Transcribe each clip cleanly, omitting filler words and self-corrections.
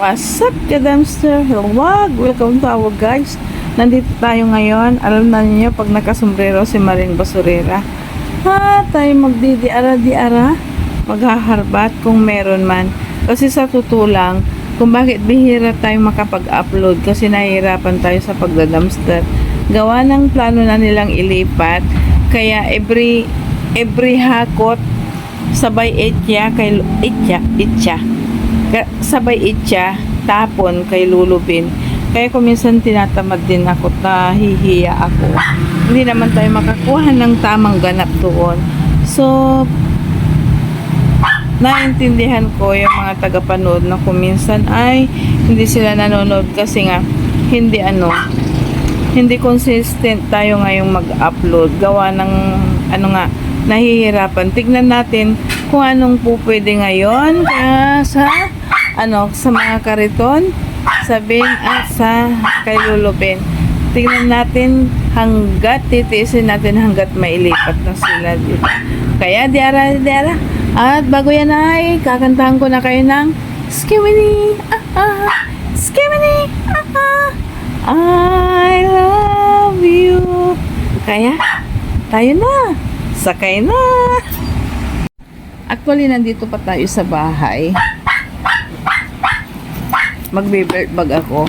What's up, kadamster? Wag! Welcome to our guys. Nandito tayo ngayon. Alam na niyo pag nakasombrero si Maring Basurera. Tayo magdidiara-diara. Maghaharbat kung meron man. Kasi sa tutulang, kung bakit bihira tayo makapag-upload kasi nahihirapan tayo sa pagdadamster. Gawa ng plano na nilang ilipat. Kaya every hakot sabay itya sabay itya tapon kay lulubin. Kaya kung minsan tinatamad din ako, nahihiya ako, hindi naman tayo makakuha ng tamang ganap doon. So naintindihan ko yung mga tagapanood na kung minsan ay hindi sila nanonood kasi nga hindi consistent tayo ngayong mag-upload gawa ng nahihirapan. Tignan natin kung anong po pwede ngayon kaya sa mga kariton, sa bin at sa kay lulubin. Tignan natin titiisin natin hanggat mailipat na sila dito. Kaya diara. At bago yan ay kakantahan ko na kayo ng Skimini, Skimini, I love you. Kaya tayo na, sakay na. Actually, nandito pa tayo sa bahay. Magbe-belt bag ako.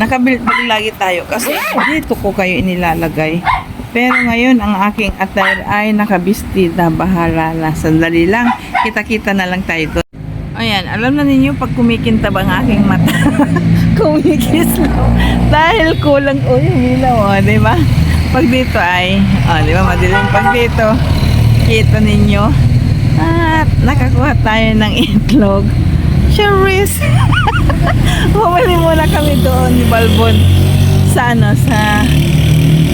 Naka-belt bag lagi tayo kasi dito ko kayo inilalagay. Pero ngayon, ang aking attire ay nakabistida. Bahala na. Sandali lang. Kita-kita na lang tayo doon. Ayan, alam na ninyo pag kumikintab ang aking mata. Kumikislaw. Dahil kulang yung ilaw, diba? Pag dito ay, diba, madilim pag dito. Kita ninyo. At nakakuha tayo ng itlog. Cherries. Bumili muna kami doon ni Balbon sa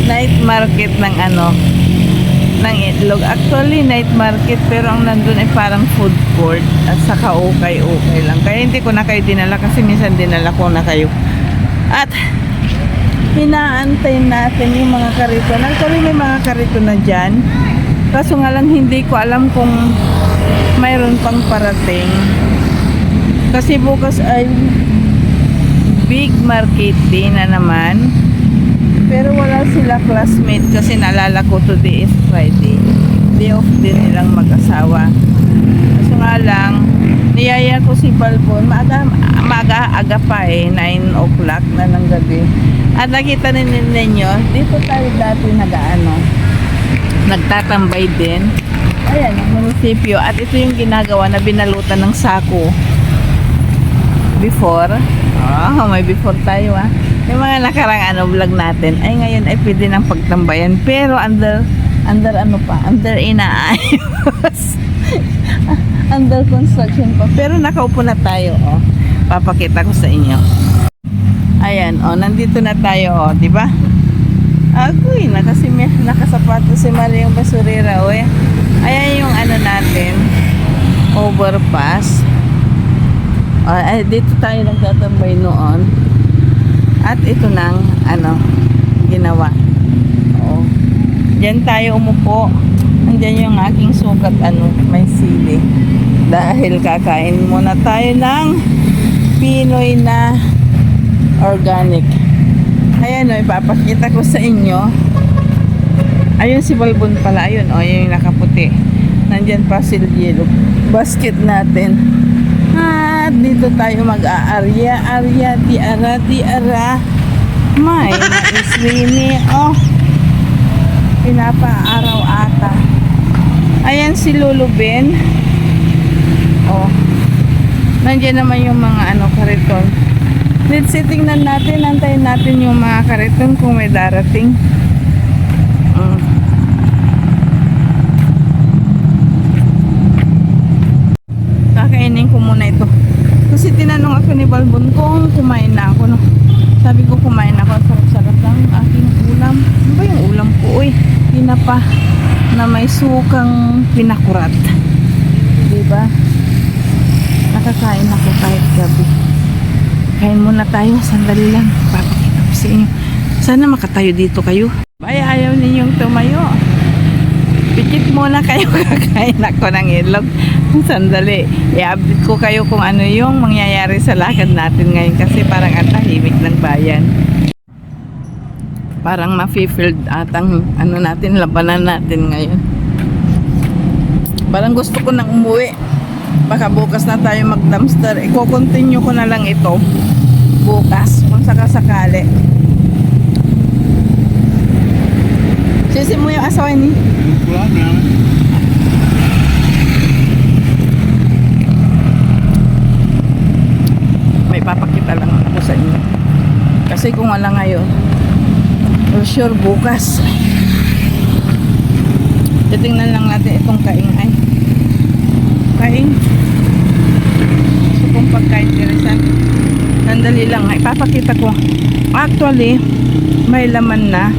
night market ng itlog. Actually night market pero ang nandun ay parang food court at saka okay lang. Kaya hindi ko na kayo dinala kasi minsan dinala ko na kayo. At hinaantay natin yung mga kariton. Actually may mga kariton na dyan. Kaso nga lang hindi ko alam kung mayroon pang parating. Kasi bukas ay big market din na naman. Pero wala sila classmate kasi naalala ko today is Friday. Day off din nilang mag-asawa. Kaso nga lang, niyaya ko si Balbon. Maaga pa 9 o'clock na ng gabi. At nakita ninyo, dito tayo dati nagtatambay din. Ayan, ang munisipyo. At ito yung ginagawa na binalutan ng sako. Before. May before tayo Yung mga nakarang vlog natin. Ay ngayon ay pwede ng pagtambayan. Pero under inaayos. Under construction pa. Pero nakaupo na tayo. Papakita ko sa inyo. Ayan, nandito na tayo, di ba? Agoy, nakasapato si Maring Basurera, Ayan yung natin, overpass. Dito tayo nagtatambay noon. At ito nang, ginawa. Diyan tayo umupo. Nandiyan yung aking sukat, may sili. Dahil kakain muna tayo ng Pinoy na organic. Ayan ipapakita ko sa inyo. Ayun si Balbon pala. Ayun yung nakaputi. Nandyan pa si yellow basket natin. At dito tayo mag-aarya. Diara. May iswini. Pinapaaraw ata. Ayan si lulubin. Nandyan naman yung mga kariton. Let's see, tingnan natin, antayin natin yung mga kariton kung may darating. Kakainin ko muna ito. Kasi tinanong ako ni Balbon kung kumain na ako. Sabi ko kumain ako, sarap-sarap lang aking ulam. Ano ba yung ulam ko? Pinapa na may sukang pinakurat. Diba? Nakakain ako kahit gabi. Kain muna tayo, sandali lang. Papakita ko sa inyo. Sana makatayo dito kayo. Ay, ayaw ninyong tumayo. Pikit muna kayo, kakain ako ng itlog. Sandali, i-update ko kayo kung ano yung mangyayari sa lakad natin ngayon kasi parang ang tahimik ng bayan. Parang ma-fulfilled atang ano natin, labanan natin ngayon. Parang gusto ko nang umuwi. Baka bukas na tayo mag-dumpster. Iko-continue ko na lang ito bukas kung sakasakali. Sisi mo yung asawa ni? Wala na. May papakita lang ako sa inyo. Kasi kung wala ngayon, for sure bukas. Titingnan lang natin itong kaing ay. Kaing. So kung pagkain tirisan. Sandali lang. Ipapakita ko. Actually, may laman na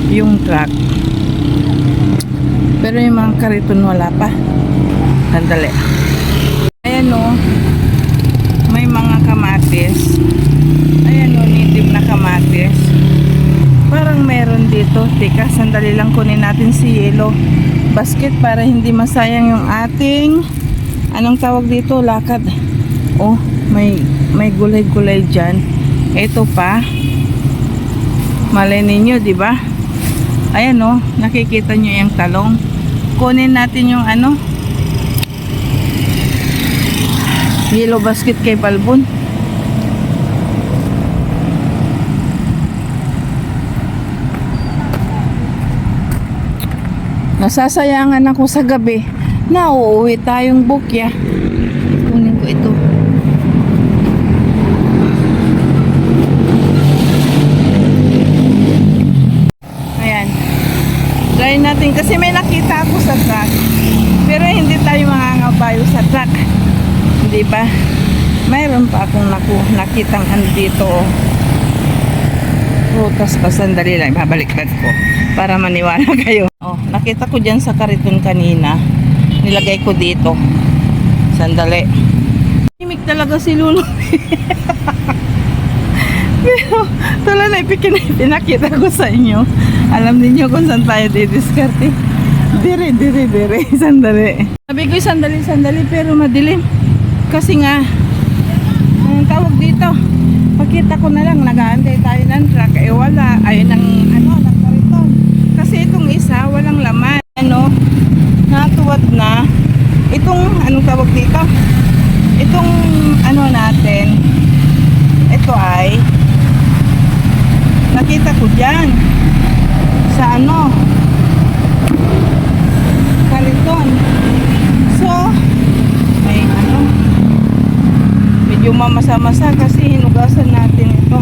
yung truck. Pero yung mga kariton wala pa. Sandali. Ayan o. May mga kamatis. Ayan o, native na kamatis. Parang meron dito. Teka, sandali lang kunin natin si yellow basket para hindi masayang yung ating anong tawag dito, lakad. Oh, may gulay-gulay dyan. Ito pa. Malay ninyo, di ba? Ayan o, nakikita nyo yung talong. Kunin natin yung ano, yellow basket kay Balbon. Nasasayangan ako sa gabi na uuwi tayong bukya. Kunin ko ito. Ayan. Try natin kasi may nakita ako sa truck. Pero hindi tayo mangangabayo sa truck. Hindi ba? Mayroon pa akong nakitang andito. Prutas pa, sandali lang. Babaliktad ko para maniwala kayo. Oh, nakita ko dyan sa kariton kanina. Nilagay ko dito. Sandali. Himik talaga si Lulu. Pero tulad na pinakita ko sa inyo. Alam niyo kung saan tayo didiskarte. Dire. Sandali. Sabi ko sandali pero madilim. Kasi nga, anong tawag dito? Pakita ko na lang, nag-aantay tayo ng truck. Eh wala. Ayun ang kariton. Kasi itong isa, walang laman. Natuwad na. Itong, anong tawag dito? Itong, natin. Ito ay, nakita ko dyan. Sa kariton. So, may medyo mamasa-masa kasi hinugasan natin ito.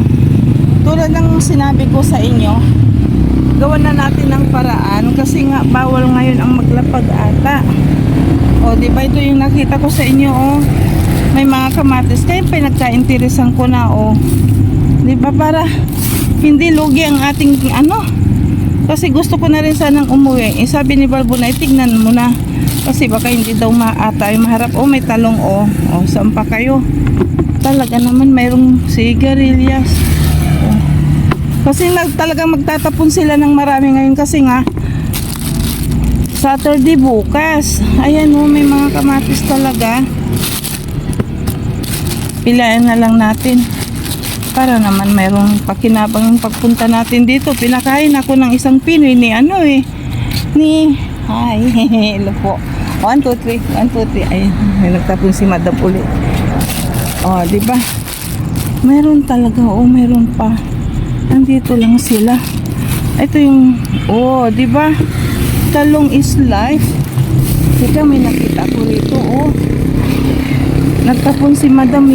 Tulad ng sinabi ko sa inyo, gawan na natin ng paraan kasi nga bawal ngayon ang maglapag ata. O di ba ito yung nakita ko sa inyo, may mga kamatis kaya pinagkainteresan ko na, di ba, para hindi lugi ang ating kasi gusto ko na rin sanang umuwi. Sabi ni Balbon ay tignan mo na kasi baka hindi daw tayo maharap. May talong, saan pa kayo? Talaga naman mayroong sigarilyas. Kasi talagang magtatapon sila ng marami ngayon kasi nga Saturday bukas. Ayan may mga kamatis talaga. Pilayan na lang natin para naman mayroong pakinabang yung pagpunta natin dito. Pinakain ako ng isang Pinoy ni hi, hello po. 1, 2, 3, 1, 2, 3. Ayun, may nagtapon si Madam ulit. Di ba? Meron talaga, meron pa. Nandito lang sila. Ito yung, di ba? Talong is life. Teka, may nakita ko rito, Nagtapon si Madam,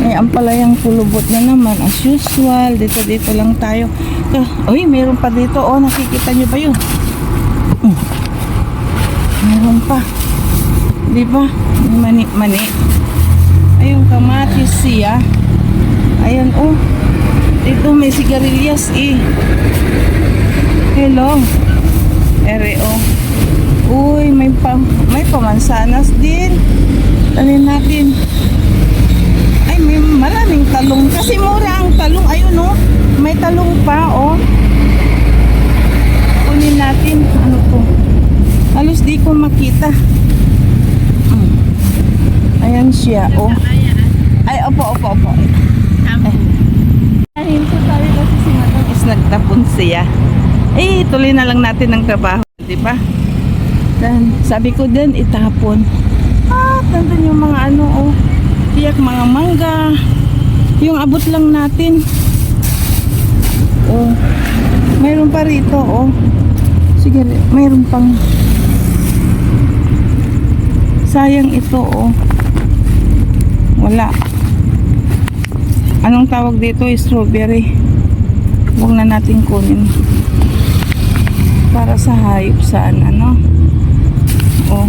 May ampalayang pulubot na naman, as usual. Dito lang tayo. Meron pa dito, nakikita nyo ba yun? Meron pa. Di ba? Mani. Ayun, kamatis siya. Ayan, dito may sigarilyas, Hello. Uy, may pamansanas din. Talin natin. Ay, may maraming talong. Kasi mura ang talong. Ayun, may talong pa, Kunin natin. Ano to? Halos di ko makita. Ayan siya, oh. Ay, opo. Ay, so tayo kasi si Madam is nagtapon siya. Eh, tuloy na lang natin ang trabaho, di ba? Dan, sabi ko din, itapon. Nandun yung mga ano, oh. Tiyak mga mangga. Yung abot lang natin. Oh. Mayroon pa rito, oh. Sige, mayroon pang. Sayang ito, oh. Wala. Anong tawag dito? Strawberry. Huwag na natin kunin. Para sa hayop saan, ano? Oh.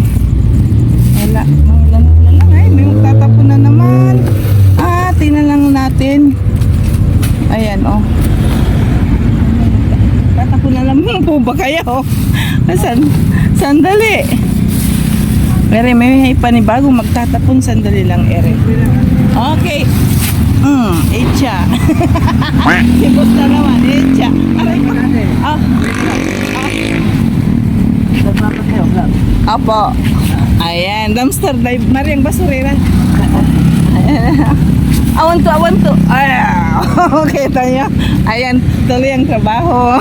Wala. Wala lang. Ay, may magtatapon na naman. Tingnan lang natin. Ayan, oh. Tatapon na naman po ba kaya, oh? Sandali. Pero may panibago magtatapon. Sandali lang, ere. Okay. Echa. Sibos na naman, echa. Aray ko. Apo. Ayan, dumpster dive. Mariang basurera. Awan to. Okay, tayo. Ayan, tuloy ang trabaho.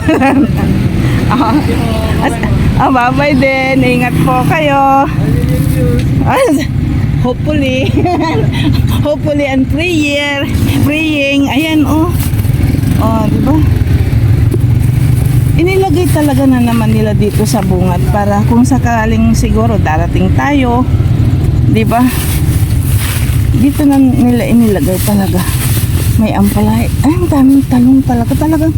Bye-bye din. Ingat po kayo. Hopefully. Hopefully and praying. Ayan, oh. Oh, di ba? Inilagay talaga na naman nila dito sa bungad para kung sakaling siguro darating tayo, di ba? Dito na nila inilagay talaga. May ampalay. Ay, ang daming talong talaga. Talagang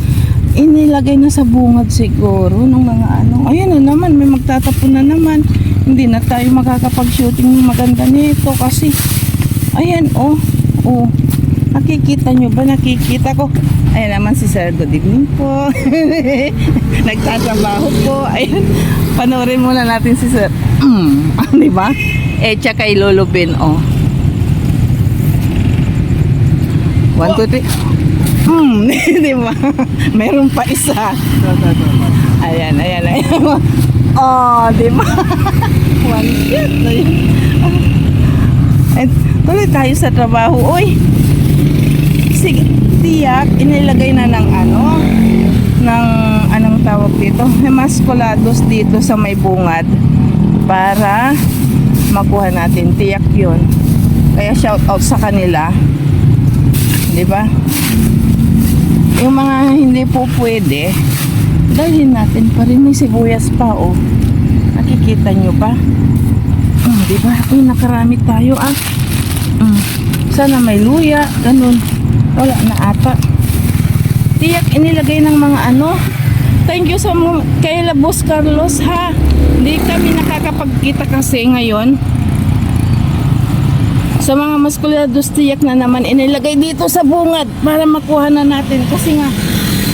inilagay na sa bungad siguro ng mga ano. Ayan na naman, may magtatapon na naman. Hindi na tayo makakapag-shooting ng maganda nito kasi ayan, oh. Oh. Nakikita nyo ba? Nakikita ko. Ayan naman si Sir. Good evening po. Nagtatrabaho po. Ayan. Panoorin muna natin si Sir. Di ba? Tsaka kay Lolo Ben, oh. 1, 2, 3. Di ba? Meron pa isa. Ayan. Oh, di ba? 1 shot. Tuloy tayo sa trabaho. Uy. Sige, tiyak, inilagay na ng ano, ng anong tawag dito, Hemasculados dito sa may bungad para makuha natin. Tiyak yun. Kaya shout out sa kanila. Diba? Yung mga hindi po pwede, dalhin natin pa rin. May sibuyas pa, oh. Nakikita nyo ba? Diba? Uy, nakarami tayo, Sana may luya, ganun. Wala na ata. Tiyak inilagay ng mga ano. Thank you so much kay Boss Carlos, ha. Hindi kami nakakapagkita kasi ngayon. Sa mga Masculados, tiyak na naman inilagay dito sa bungad para makuha na natin. Kasi nga,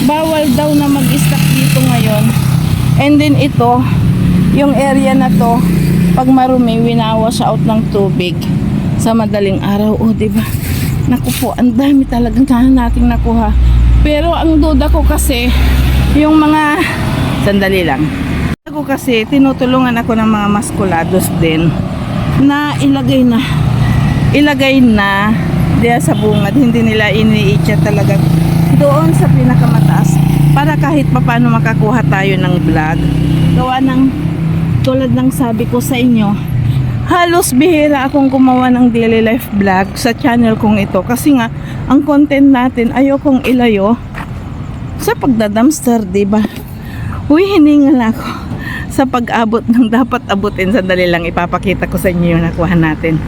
bawal daw na mag-stock dito ngayon. And then ito, yung area na to, pag marumi, winawash out ng tubig sa madaling araw. O, diba? Naku po, ang dami talagang nating nakuha. Pero ang duda ko kasi, yung mga, sandali lang. Ako kasi, tinutulungan ako ng mga Masculados din na ilagay na diya sa bungad. Hindi nila iniitya talaga doon sa pinakamataas para kahit papaano makakuha tayo ng vlog. Gawa ng, tulad ng sabi ko sa inyo, halos bihira akong gumawa ng daily life vlog sa channel kong ito kasi nga ang content natin ayokong ilayo sa pagdadumpster, diba? Uy, hiningal ako sa pag-abot ng dapat abutin. Sandali lang, ipapakita ko sa inyo yung nakuha natin.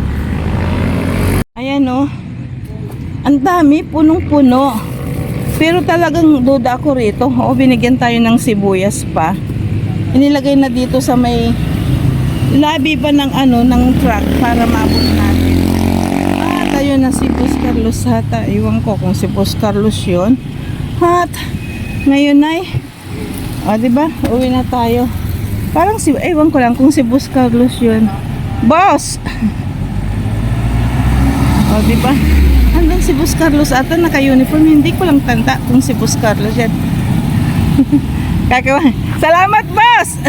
Ayan, oh. Ang dami, punong-puno. Pero talagang duda ako rito. O, binigyan tayo ng sibuyas pa. Inilagay na dito sa may labi pa ng ano, ng truck para maabot natin. Tayo na si Boss Carlos hata. Iwan ko kung si Boss Carlos yun. At ngayon ay diba? Uwi na tayo. Parang si, ewan ko lang kung si Boss Carlos yun. Boss! Diba? Hanggang si Boss Carlos ata naka-uniform. Hindi ko lang tanda kung si Boss Carlos yan. Salamat, boss!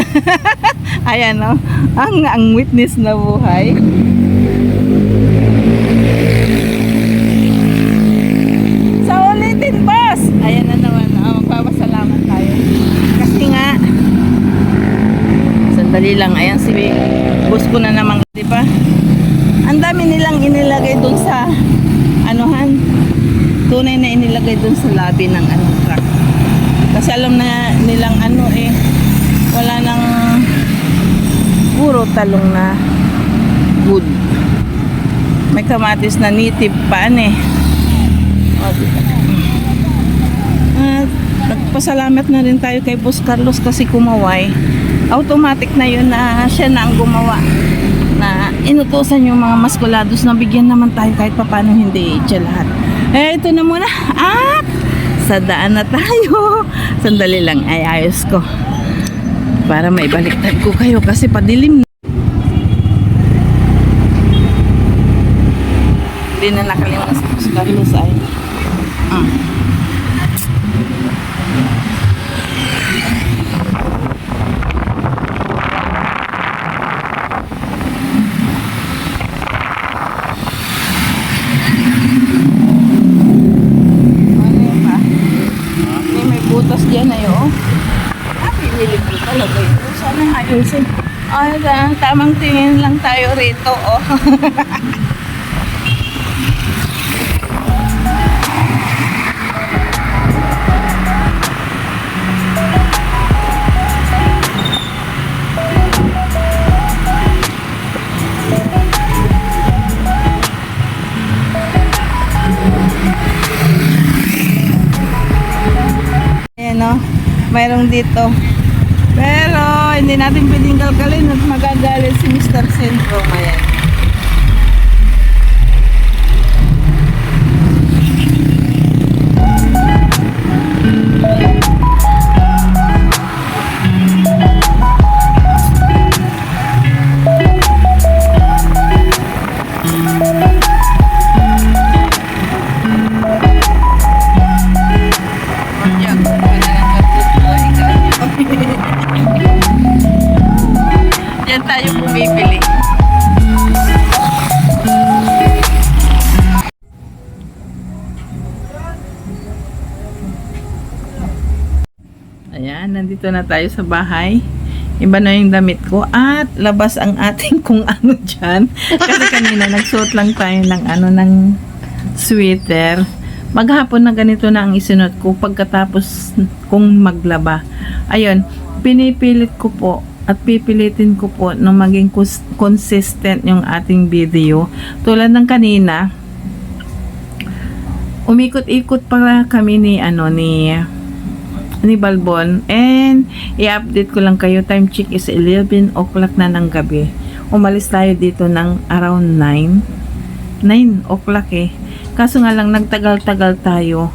Ayan, oh. Ang witness na buhay. Ayan na naman, magpapasalamat tayo. Kasi nga, sandali lang, ayan si boss ko na naman, di ba? Ang dami nilang inilagay dun sa, anuhan, tunay na inilagay dun sa lobby ng truck. Kasi alam na nilang wala nang puro talong na good. May kamatis na native pa O, diba? At nagpasalamat na rin tayo kay Boss Carlos kasi kumaway. Automatic na yun na siya na ang gumawa. Na inutusan yung mga maskulados na bigyan naman tayo kahit papano hindi siya lahat. Ito na muna. At sa daan na tayo. Sandali lang ay ayos ko. Para maibaliktad ko kayo kasi padilim na. Hindi na nakalimutan si Boss Carlos ay. Butas dyan pinili ko talaga ito. Sana ayusin. Tamang tingin lang tayo rito, mayroong dito. Pero hindi natin pwedeng kalkalin at magagalit si Mr. Centro. Ayan. Diyan tayo bumibili. Ayan, nandito na tayo sa bahay. Iba na yung damit ko at labas ang ating kung ano dyan. Kasi kanina nagsuot lang tayo ng sweater. Maghapon na ganito na ang isinot ko pagkatapos kung maglaba. Ayun, pinipilit ko po at pipilitin ko po na maging consistent yung ating video. Tulad ng kanina, umikot-ikot pa kami ni Balbon, and i-update ko lang kayo, time check is 11 o'clock na ng gabi. Umalis tayo dito ng around 9 o'clock kaso nga lang nagtagal-tagal tayo,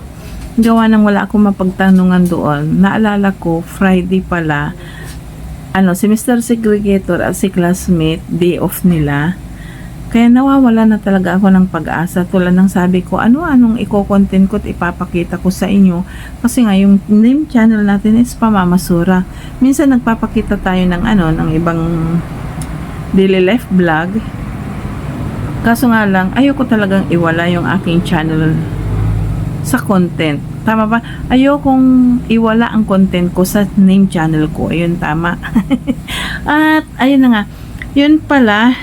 gawa nang wala akong mapagtanungan doon. Naalala ko Friday pala si Mr. Segregator at si classmate day off nila. Kaya nawawala na talaga ako ng pag-asa. Tulad ng sabi ko, anong i-content ko at ipapakita ko sa inyo. Kasi nga, yung name channel natin is pamamasura. Minsan nagpapakita tayo ng ibang daily life vlog. Kaso nga lang, ayoko talagang iwala yung aking channel sa content. Tama ba? Ayokong iwala ang content ko sa name channel ko. Ayun, tama. At, ayun na nga. Yun pala,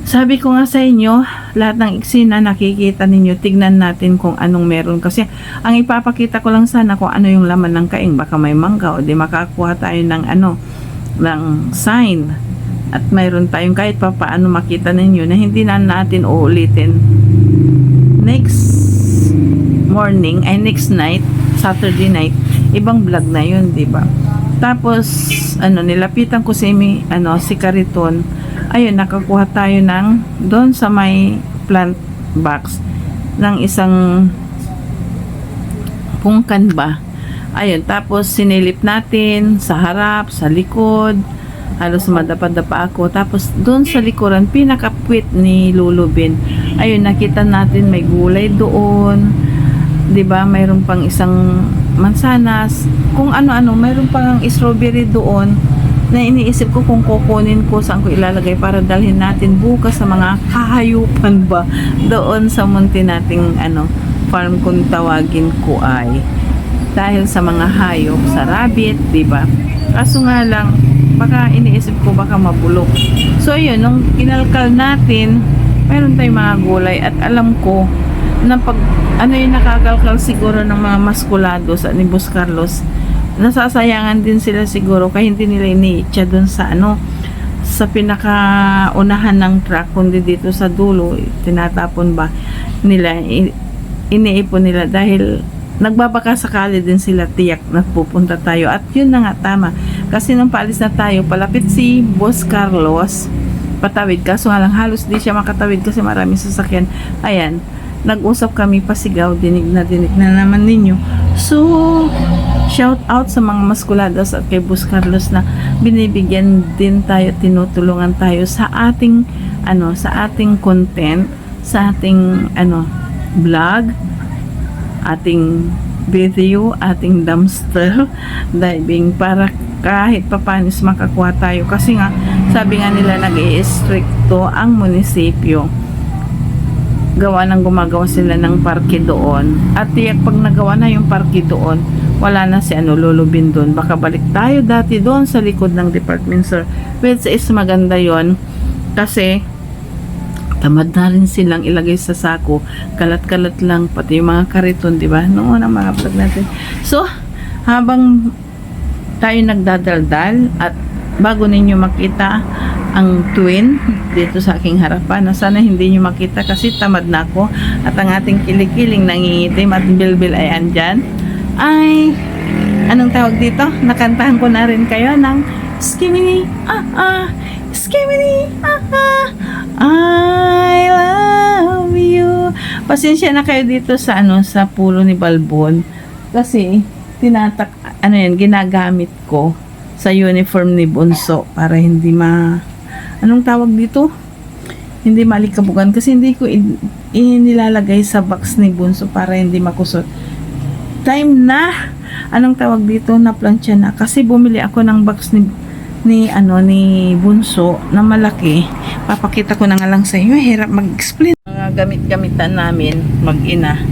sabi ko nga sa inyo, lahat ng eksena nakikita ninyo, tignan natin kung anong meron. Kasi ang ipapakita ko lang sana kung ano yung laman ng kaing. Baka may mangga o di makakuha tayo ng ng sign. At mayroon tayong kahit pa paano makita ninyo na hindi na natin uulitin. Next morning, next night, Saturday night, ibang vlog na yun, di ba? Tapos, nilapitan ko si Cariton. Ayun, nakakuha tayo ng doon sa may plant box ng isang pungkan ba. Ayun, tapos sinilip natin sa harap, sa likod. Halos madapa-dapa ako. Tapos doon sa likuran, pinakapwit ni Lulubin. Ayun, nakita natin may gulay doon. 'Di ba? Mayroon pang isang mansanas, kung ano-ano, mayroon pang strawberry doon. Na iniisip ko kung kukunin ko, saan ko ilalagay para dalhin natin bukas sa mga kahayupan ba doon sa munti nating farm kung tawagin ko ay dahil sa mga hayop, sa rabbit, di ba? Kaso nga lang, baka iniisip ko baka mabulok. So yun, nung kinalkal natin, mayroon tayong mga gulay at alam ko na pag ano yung nakakalkal siguro ng mga maskulado sa ni Boss Carlos, nasasayangan din sila siguro kaya hindi nila iniitsa dun sa ano, sa pinakaunahan ng truck, kundi dito sa dulo tinatapon ba nila, iniipon nila dahil nagbabaka sakali din sila tiyak na pupunta tayo. At yun na nga, tama, kasi nung paalis na tayo, palapit si Boss Carlos patawid, kaso nga lang halos di siya makatawid kasi maraming sasakyan. Ayan, nag-usap kami, pasigaw, dinig na naman ninyo. So shout out sa mga maskuladas at kay Boss Carlos na binibigyan din tayo, tinutulungan tayo sa ating ano, sa ating content, sa ating ano, vlog, ating video, ating dumpster diving, para kahit papanis makakuha tayo. Kasi nga, sabi nga nila nag-i-stricto ang munisipyo, gawa ng gumagawa sila ng parke doon, at tiyak pag nagawa na yung parke doon, wala na si ano, lulubin doon. Baka balik tayo dati doon sa likod ng department store, which is maganda yon kasi tamad na rin silang ilagay sa sako, kalat-kalat lang, pati yung mga kariton, di ba? Noon ang mga vlog natin. So, habang tayo nagdadaldal at bago ninyo makita ang twin dito sa aking harapan, na sana hindi nyo makita kasi tamad na ako, at ang ating kilikiling nangingitim at bilbil ay andyan, ay anong tawag dito? Nakantahan ko na rin kayo ng skimini, skimini, I love you. Pasensya na kayo dito sa ano, sa pulo ni Balbon, kasi tinatak, ano yan, ginagamit ko sa uniform ni Bunso para hindi anong tawag dito? Hindi malikabugan, kasi hindi ko inilalagay sa box ni Bunso para hindi makusot. Time na, anong tawag dito, na plancha na, kasi bumili ako ng box ni Bunso na malaki. Papakita ko na nga lang sa inyo, hirap mag-explain. Mga gamit-gamitan namin mag-ina,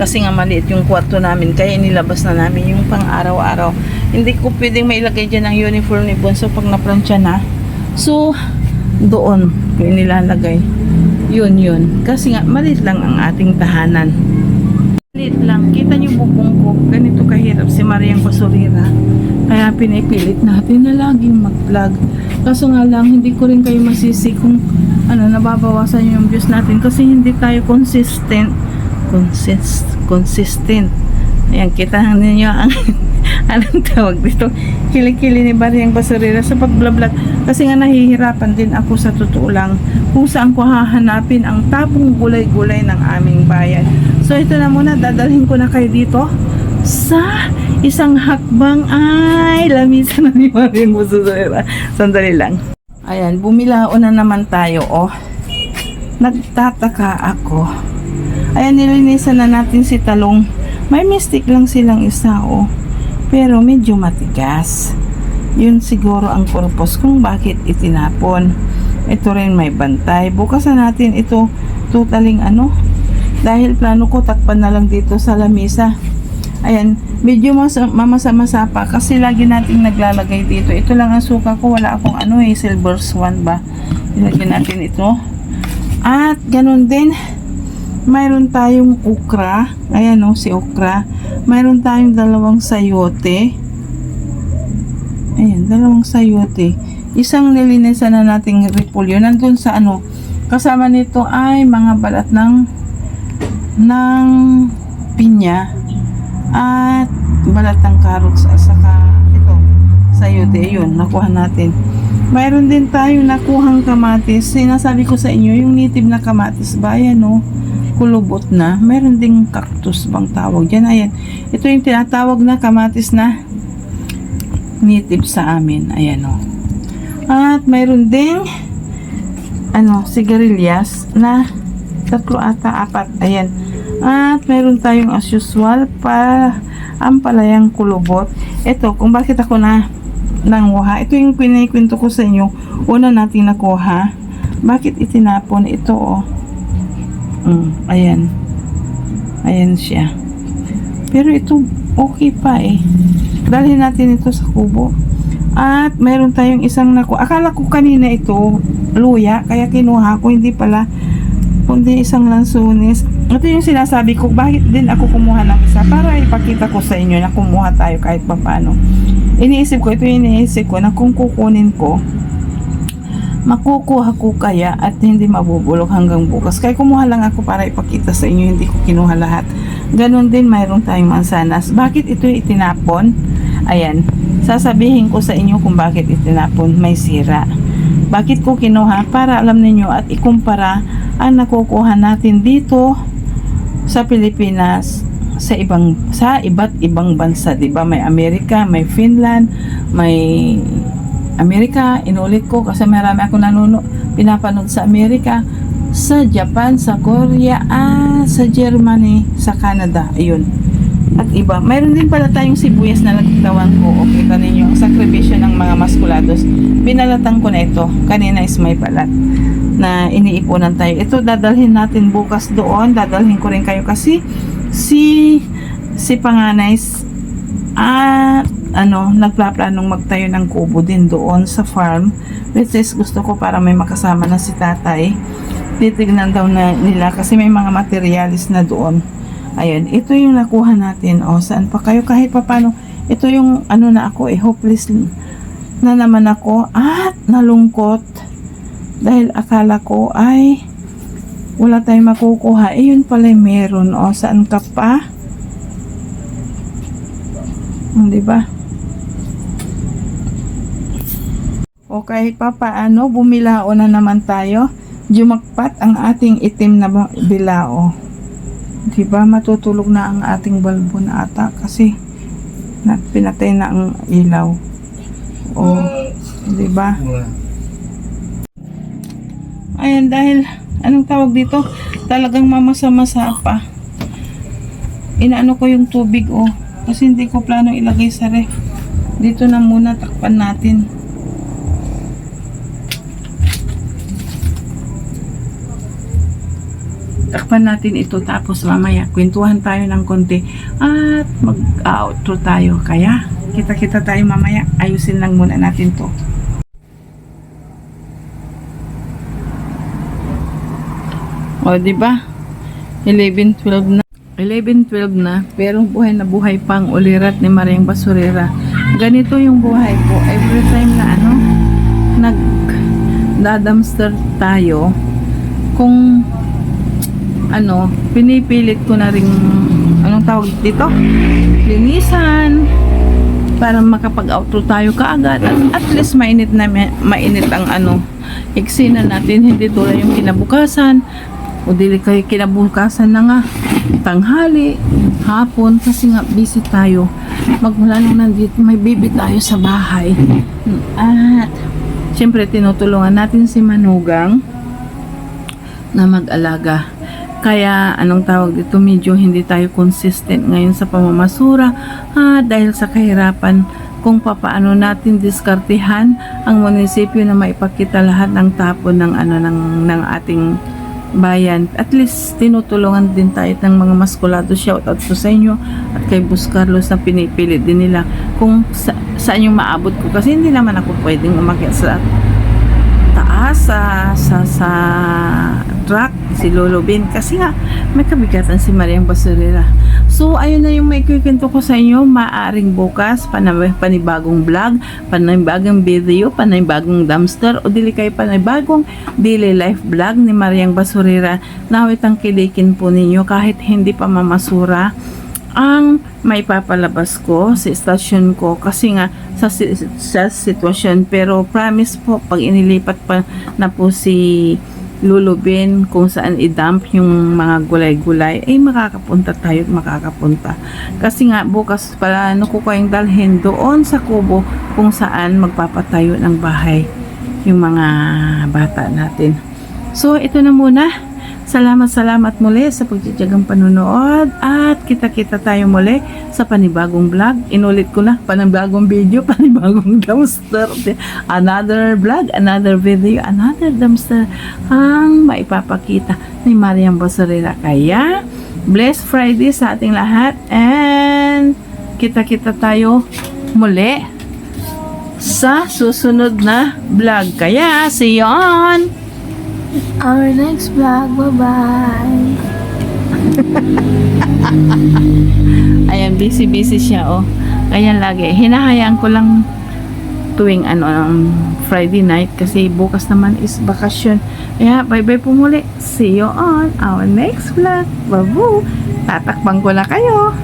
kasi nga maliit yung kwarto namin, kaya nilabas na namin yung pang araw-araw. Hindi ko pwedeng mailagay dyan ang uniform ni Bunso pag naplansya na, so doon ko nilalagay yun, kasi nga maliit lang ang ating tahanan, maliit lang. Kita nyo bubong ko, ganito kahirap si Mariang Basurira, kaya pinipilit natin na laging mag-vlog. Kaso nga lang, hindi ko rin kayo masisi kung ano, nababawasan yung views natin kasi hindi tayo consistent. Ayan, kita ninyo ang anong tawag dito, kilikili ni Mariang Basurira sa pag-vlog, kasi nga nahihirapan din ako sa totoo lang kung saan ko hahanapin ang tapong gulay-gulay ng aming bayan. So ito na muna, dadalhin ko na kayo dito sa isang hakbang ay lamisan na ni Mariang Basurira. Sandali lang. Ayan, bumilao na naman tayo. Oh, nagtataka ako. Ayan, nilinisan na natin si talong. May mistake lang silang isa, oh, pero medyo matigas. Yun siguro ang purpose kung bakit itinapon. Ito rin may bantay. Bukas na natin ito totaling ano, dahil plano ko takpan na lang dito sa lamisa. Ayan, medyo mamasa-masa pa kasi lagi nating naglalagay dito. Ito lang ang suka ko, wala akong ano silver swan ba. Ilagyan natin ito. At ganun din, mayroon tayong okra. Ayan si okra. Mayroon tayong dalawang sayote. Ayan, dalawang sayote. Isang nilinisan na nating repolyo. Nandun sa ano, kasama nito ay mga balat ng pinya at balat ng carrots at saka ito, sayote. Yun, nakuha natin. Mayroon din tayong nakuhang kamatis. Sinasabi ko sa inyo, yung native na kamatis ba, ayan kulubot na. Mayroon ding cactus bang tawag dyan. Ayan, ito yung tinatawag na kamatis na native sa amin. Ayan at mayroon ding sigarilyas na 3 ata 4. Ayan. At mayroon tayong as usual pa ampalayang kulubot. Ito, kung bakit ako nanguha, ito yung pinikwento ko sa inyo. Una nating nakuha. Bakit itinapon ito, Ayan. Ayan siya. Pero ito, okay pa eh. Dalhin natin ito sa kubo. At meron tayong isang akala ko kanina ito, luya, kaya kinuha ko, hindi pala, kundi isang lansunis. Ito yung sinasabi ko, bakit din ako kumuha ng isa? Para ipakita ko sa inyo na kumuha tayo kahit paano. Iniisip ko na kung kukunin ko, makukuha ko kaya at hindi mabubulok hanggang bukas. Kaya kumuha lang ako para ipakita sa inyo, hindi ko kinuha lahat. Ganon din, mayroon tayong mansanas. Bakit ito itinapon? Ayan, sasabihin ko sa inyo kung bakit itinapon. May sira. Bakit ko kinuha? Para alam niyo at ikumpara ang nakukuha natin dito sa Pilipinas sa iba't ibang bansa, 'di ba? May Amerika, may Finland, may Amerika, inulit ko kasi marami ako pinapanood sa Amerika, sa Japan, sa Korea, sa Germany, sa Canada, ayun. At iba. Mayroon din pala tayong sibuyas na nagtawan ko. O kita ninyo, ang sakripisyo ng mga maskulados. Binalatan ko na ito. Kanina is may balat na iniipunan tayo. Ito dadalhin natin bukas doon. Dadalhin ko rin kayo kasi si panganay nagpaplanong magtayo ng kubo din doon sa farm, which is gusto ko para may makasama na si tatay. Titignan daw na nila kasi may mga materialis na doon. Ayun, ito yung nakuha natin. O, saan pa kayo kahit papano. Ito yung na ako hopeless na naman ako at nalungkot dahil akala ko ay wala tayong makukuha. Yun pala meron. O, saan ka pa? Diba? O kahit pa paano, bumilao na naman tayo. Jumakpat ang ating itim na bilao. Diba? Matutulog na ang ating balbo na ata kasi pinatay na ang ilaw. O, diba? Ayan, dahil anong tawag dito? Talagang mamasa-masa pa. Inaano ko yung tubig, kasi hindi ko plano ilagay sa ref. Dito na muna, takpan natin. Takpan natin ito, tapos mamaya kwentuhan tayo ng konti at mag-outro tayo. Kaya kita-kita tayo mamaya. Ayusin lang muna natin to. O, diba? 11:12 na, pero buhay na buhay pang ulirat ni Mariang Basurera. Ganito yung buhay ko. Every time na nagda-dumpster tayo, kung pinipilit ko na rin, anong tawag dito? Linisan, para makapag-outro tayo kaagad. At least mainit ang eksena natin, hindi tulad yung kinabukasan. O dili kayo kinabukasan na nga tanghali, hapon, kasi nga busy tayo. Magmula nung nandito, may baby tayo sa bahay. At syempre tinutulungan natin si Manugang na mag-alaga. Kaya anong tawag dito, medyo hindi tayo consistent ngayon sa pamamasura dahil sa kahirapan kung papaano natin diskartehan ang munisipyo na maipakita lahat ng tapon ng ating bayan. At least tinutulungan din tayo ng mga maskulado. Shout out po sa inyo at kay Bus Carlos na pinipilit din nila kung saan yung maabot ko, kasi hindi naman ako pwedeng umakyat sa taas sa truck si Lolo Ben kasi nga may kabigatan si Mariang Basurera. So ayun na yung may kwento ko sa inyo. Maaring bukas panibagong vlog, panibagong video, panibagong dumpster, o dili kay panibagong daily life vlog ni Mariang Basurera. Nawit ang kilikin po ninyo kahit hindi pa mamasura ang may papalabas ko sa stasyon ko kasi nga sa sitwasyon. Pero promise po, pag inilipat pa na po si Lolo Ben kung saan i-dump yung mga gulay-gulay, ay makakapunta tayo at makakapunta. Kasi nga bukas pala ko kayong dalhin doon sa kubo kung saan magpapatayo ng bahay yung mga bata natin. So ito na muna. Salamat muli sa pagtitiyagang panunood at kita-kita tayo muli sa panibagong vlog. Inulit ko na, panibagong video, panibagong dumpster. Another vlog, another video, another dumpster ang maipapakita ni Mariang Basurera. Kaya Blessed Friday sa ating lahat. And kita-kita tayo muli sa susunod na vlog. Kaya, see you on Our next vlog. Bye-bye. Ayan, busy siya, oh. Kaya lagi, hinahayaan ko lang tuwing Friday night kasi bukas naman is bakasyon. Kaya, bye-bye po muli. See you on our next vlog. Babu! Tatakbang ko na kayo.